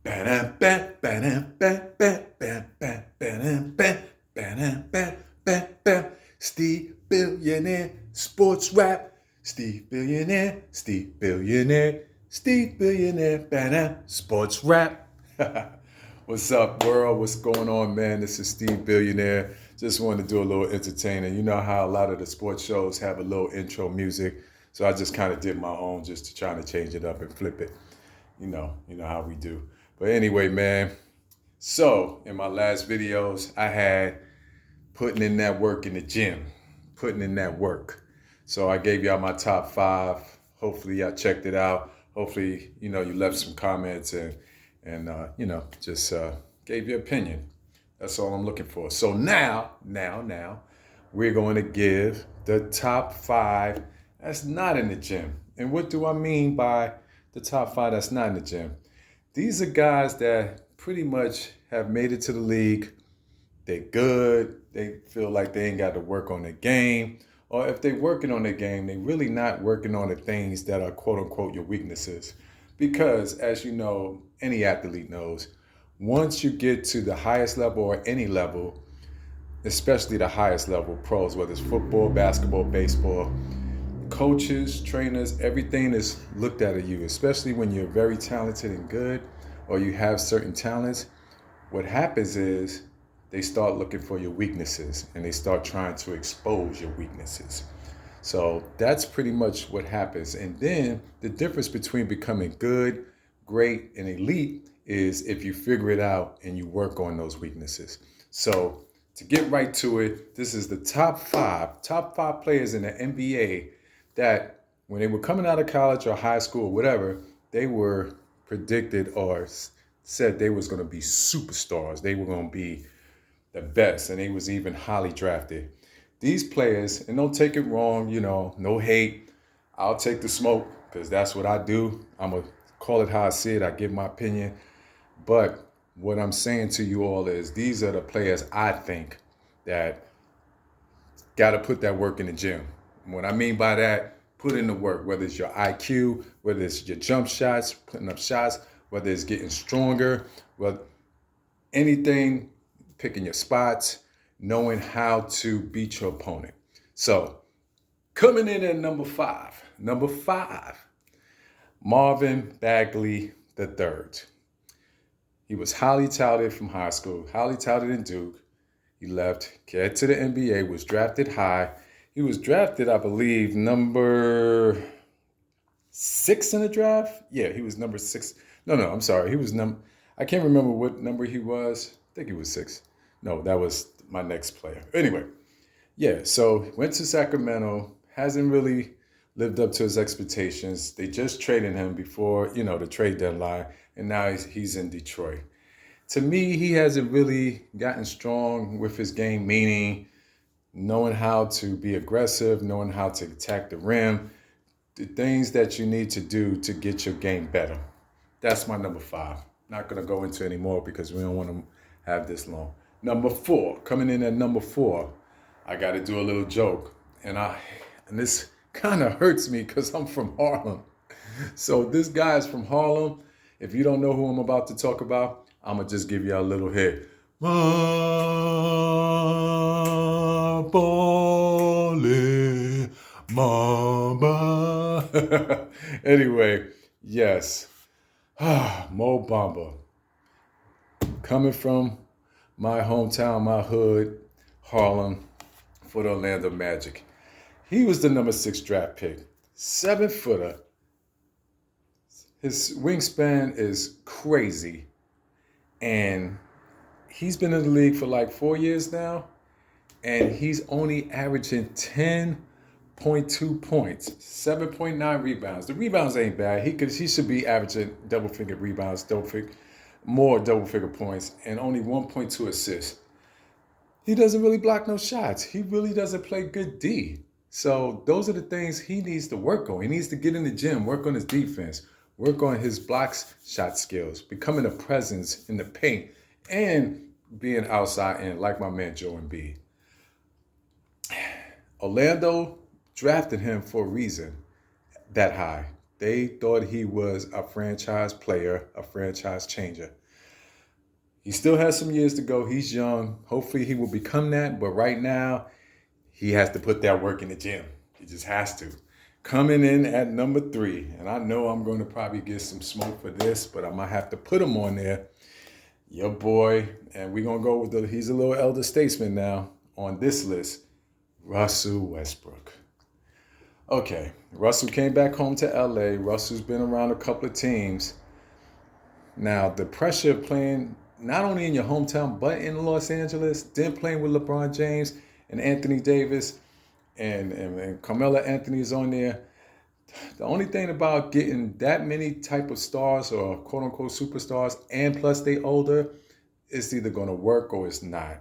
Ba-dum, ba, ba-dum, ba, ba, ba, ba, ba-dum, ba, ba-dum, ba, ba, ba. Steve Billionaire Sports Rap. Steve Billionaire, Steve Billionaire, Steve Billionaire, ba-dum, Sports Rap. What's up, world? What's going on, man? This is Steve Billionaire. Just wanted to do a little entertaining. You know how a lot of the sports shows have a little intro music, so I just kind of did my own just to try to change it up and flip it. You know how we do. But anyway, man. So in my last videos, I had putting in that work in the gym, putting in that work. So I gave y'all my top 5. Hopefully y'all checked it out. Hopefully, you left some comments and just gave your opinion. That's all I'm looking for. So now, we're going to give the top 5 that's not in the gym. And what do I mean by the top 5 that's not in the gym? These are guys that pretty much have made it to the league. They're good. They feel like they ain't got to work on their game. Or if they're working on their game, they're really not working on the things that are quote unquote your weaknesses. Because as you know, any athlete knows, once you get to the highest level or any level, especially the highest level pros, whether it's football, basketball, baseball, coaches, trainers, everything is looked at you, especially when you're very talented and good or you have certain talents. What happens is they start looking for your weaknesses and they start trying to expose your weaknesses. So that's pretty much what happens. And then the difference between becoming good, great, and elite is if you figure it out and you work on those weaknesses. So to get right to it, this is the top five players in the NBA that when they were coming out of college or high school or whatever, they were predicted or said they was going to be superstars. They were going to be the best, and they was even highly drafted. These players, and don't take it wrong, no hate. I'll take the smoke because that's what I do. I'm going to call it how I see it. I give my opinion. But what I'm saying to you all is these are the players I think that got to put that work in the gym. What I mean by that, put in the work, whether it's your IQ, whether it's your jump shots, putting up shots, whether it's getting stronger, whether anything, picking your spots, knowing how to beat your opponent. So coming in at number five, Marvin Bagley III. He was highly touted from high school, highly touted in Duke. He left, get to the NBA, was drafted high. He was drafted, I believe, number 6 in the draft. Yeah, he was number 6. No, I'm sorry. He was I can't remember what number he was. I think he was 6. No, that was my next player. Anyway, yeah, so went to Sacramento, hasn't really lived up to his expectations. They just traded him before, the trade deadline, and now he's in Detroit. To me, he hasn't really gotten strong with his game, meaning knowing how to be aggressive, knowing how to attack the rim, the things that you need to do to get your game better. That's my number 5. Not going to go into any more because we don't want to have this long. Number 4, coming in at number 4, I got to do a little joke. And this kind of hurts me because I'm from Harlem. So this guy is from Harlem. If you don't know who I'm about to talk about, I'm going to just give you a little hit. Mamba. Anyway, yes. Mo Bamba. Coming from my hometown, my hood, Harlem, for the Orlando Magic. He was the number 6 draft pick. 7-footer. His wingspan is crazy. And he's been in the league for like 4 years now. And he's only averaging 10.2 points, 7.9 rebounds. The rebounds ain't bad. He should be averaging double-figure rebounds, more double-figure points, and only 1.2 assists. He doesn't really block no shots. He really doesn't play good D. So those are the things he needs to work on. He needs to get in the gym, work on his defense, work on his blocks shot skills, becoming a presence in the paint, and being outside in like my man Joe Embiid. Orlando drafted him for a reason that high. They thought he was a franchise player, a franchise changer. He still has some years to go. He's young. Hopefully he will become that. But right now, he has to put that work in the gym. He just has to. Coming in at number 3, and I know I'm going to probably get some smoke for this, but I might have to put him on there. Your boy, and we're going to go with he's a little elder statesman now on this list, Russell Westbrook. Okay, Russell came back home to LA. Russell's been around a couple of teams. Now, the pressure of playing not only in your hometown, but in Los Angeles, then playing with LeBron James and Anthony Davis, and Carmelo Anthony is on there. The only thing about getting that many type of stars or quote unquote superstars, and plus they older, it's either going to work or it's not.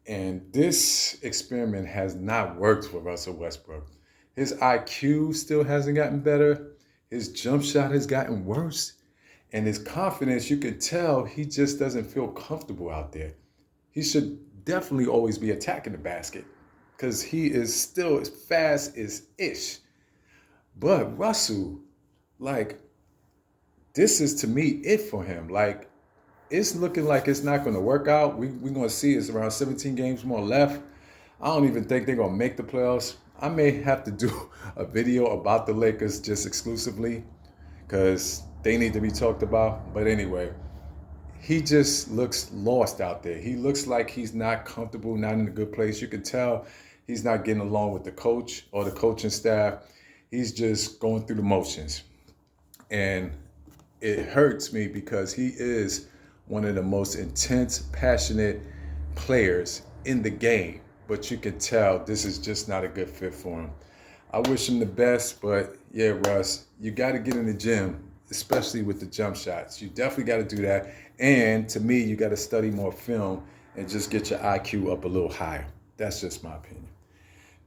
And this experiment has not worked for Russell Westbrook. His IQ still hasn't gotten better. His jump shot has gotten worse. And his confidence, you can tell he just doesn't feel comfortable out there. He should definitely always be attacking the basket because he is still as fast as ish. But Russell, like, this is to me it for him. Like, it's looking like it's not going to work out. We're going to see it's around 17 games more left. I don't even think they're going to make the playoffs. I may have to do a video about the Lakers just exclusively because they need to be talked about. But anyway, he just looks lost out there. He looks like he's not comfortable, not in a good place. You can tell he's not getting along with the coach or the coaching staff. He's just going through the motions. And it hurts me because he is one of the most intense, passionate players in the game. But you can tell this is just not a good fit for him. I wish him the best, but yeah, Russ, you got to get in the gym, especially with the jump shots. You definitely got to do that. And to me, you got to study more film and just get your IQ up a little higher. That's just my opinion.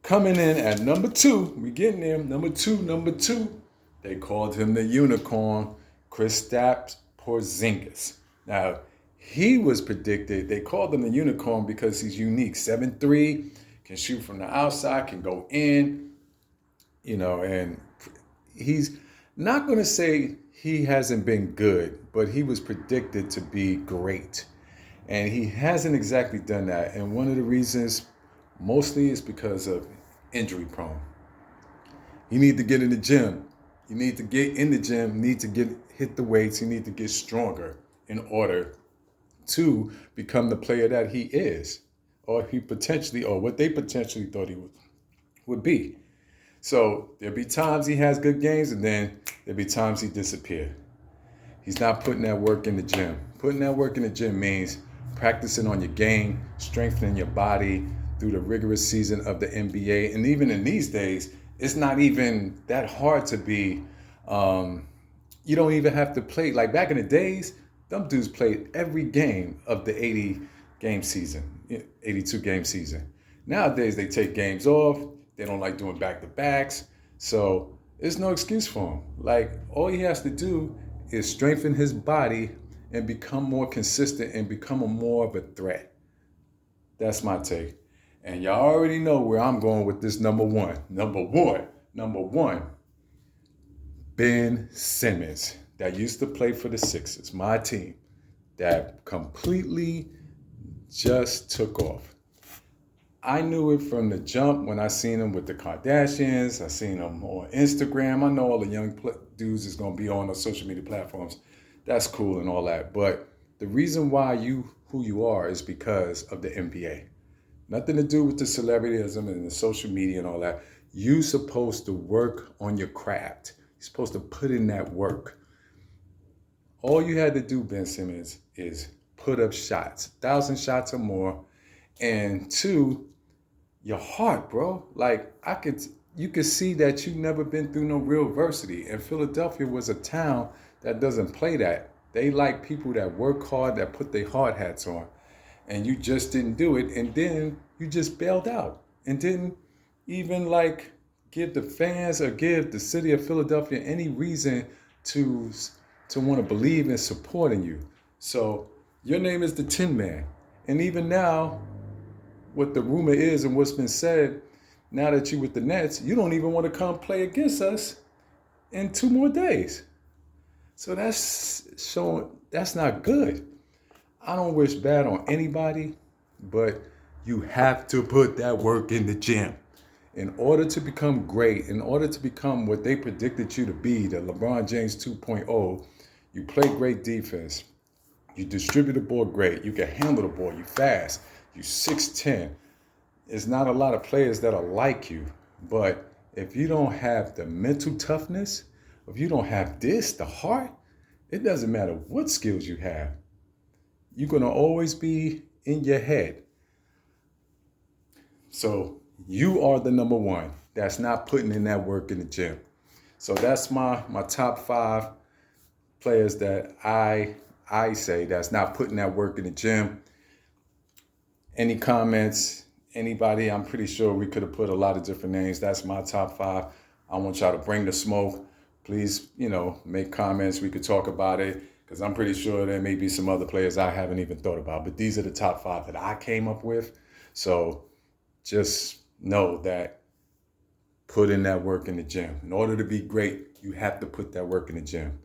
Coming in at number 2, we getting there. Number two. They called him the unicorn, Kristaps Porzingis. Now, he was predicted, they called him the unicorn because he's unique. 7'3", can shoot from the outside, can go in, and he's not going to say he hasn't been good, but he was predicted to be great. And he hasn't exactly done that. And one of the reasons mostly is because of injury prone. You need to get in the gym. You need to get in the gym, hit the weights, you need to get stronger in order to become the player that he is, or what they potentially thought he would be. So there'll be times he has good games, and then there'll be times he disappears. He's not putting that work in the gym. Putting that work in the gym means practicing on your game, strengthening your body through the rigorous season of the NBA. And even in these days, it's not even that hard to be, you don't even have to play. Like back in the days, them dudes played every game of the 82-game season. Nowadays, they take games off. They don't like doing back-to-backs. So there's no excuse for him. Like, all he has to do is strengthen his body and become more consistent and become more of a threat. That's my take. And y'all already know where I'm going with this number one. Number one, Ben Simmons, that used to play for the Sixers, my team, that completely just took off. I knew it from the jump when I seen him with the Kardashians. I seen him on Instagram. I know all the young dudes is going to be on the social media platforms. That's cool and all that. But the reason why who you are is because of the NBA. Nothing to do with the celebrityism and the social media and all that. You're supposed to work on your craft. You're supposed to put in that work. All you had to do, Ben Simmons, is put up shots, 1,000 shots or more. And 2, your heart, bro. Like, you could see that you've never been through no real adversity. And Philadelphia was a town that doesn't play that. They like people that work hard, that put their hard hats on. And you just didn't do it. And then you just bailed out and didn't even give the fans or give the city of Philadelphia any reason to want to believe in supporting you. So your name is the Tin Man. And even now, what the rumor is and what's been said, now that you're with the Nets, you don't even want to come play against us in 2 more days. So that's showing that's not good. I don't wish bad on anybody, but you have to put that work in the gym. In order to become great, in order to become what they predicted you to be, the LeBron James 2.0, you play great defense. You distribute the ball great. You can handle the ball. You fast. You 6'10". It's not a lot of players that are like you. But if you don't have the mental toughness, if you don't have the heart, it doesn't matter what skills you have. You're going to always be in your head. So you are the number one that's not putting in that work in the gym. So that's my top 5 players that I say that's not putting that work in the gym. Any comments? Anybody? I'm pretty sure we could have put a lot of different names. That's my top 5. I want y'all to bring the smoke. Please, make comments. We could talk about it because I'm pretty sure there may be some other players I haven't even thought about. But these are the top 5 that I came up with. So just know that put in that work in the gym. In order to be great, you have to put that work in the gym.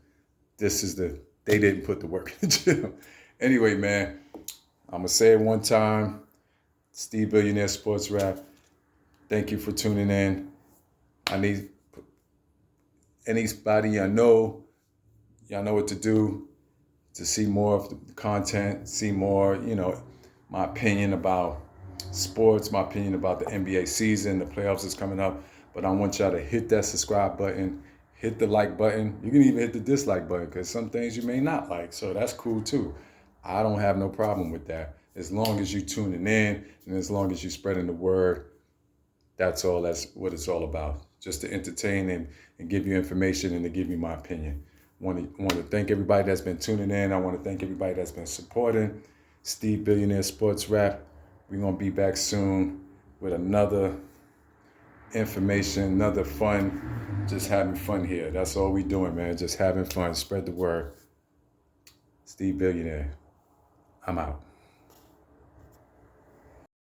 They didn't put the work in the gym. Anyway, man, I'm going to say it one time. Steve Billionaire Sports Rap. Thank you for tuning in. I need anybody y'all know what to do to see more of the content, see more, my opinion about sports, my opinion about the NBA season, the playoffs is coming up. But I want y'all to hit that subscribe button, hit the like button. You can even hit the dislike button because some things you may not like. So that's cool too. I don't have no problem with that. As long as you tuning in and as long as you spreading the word, that's what it's all about. Just to entertain and give you information and to give you my opinion. Want to thank everybody that's been tuning in. I want to thank everybody that's been supporting Steve Billionaire Sports Rap. We're going to be back soon with another information, another fun, just having fun here. That's all we doing, man. Just having fun. Spread the word. Steve Billionaire. I'm out.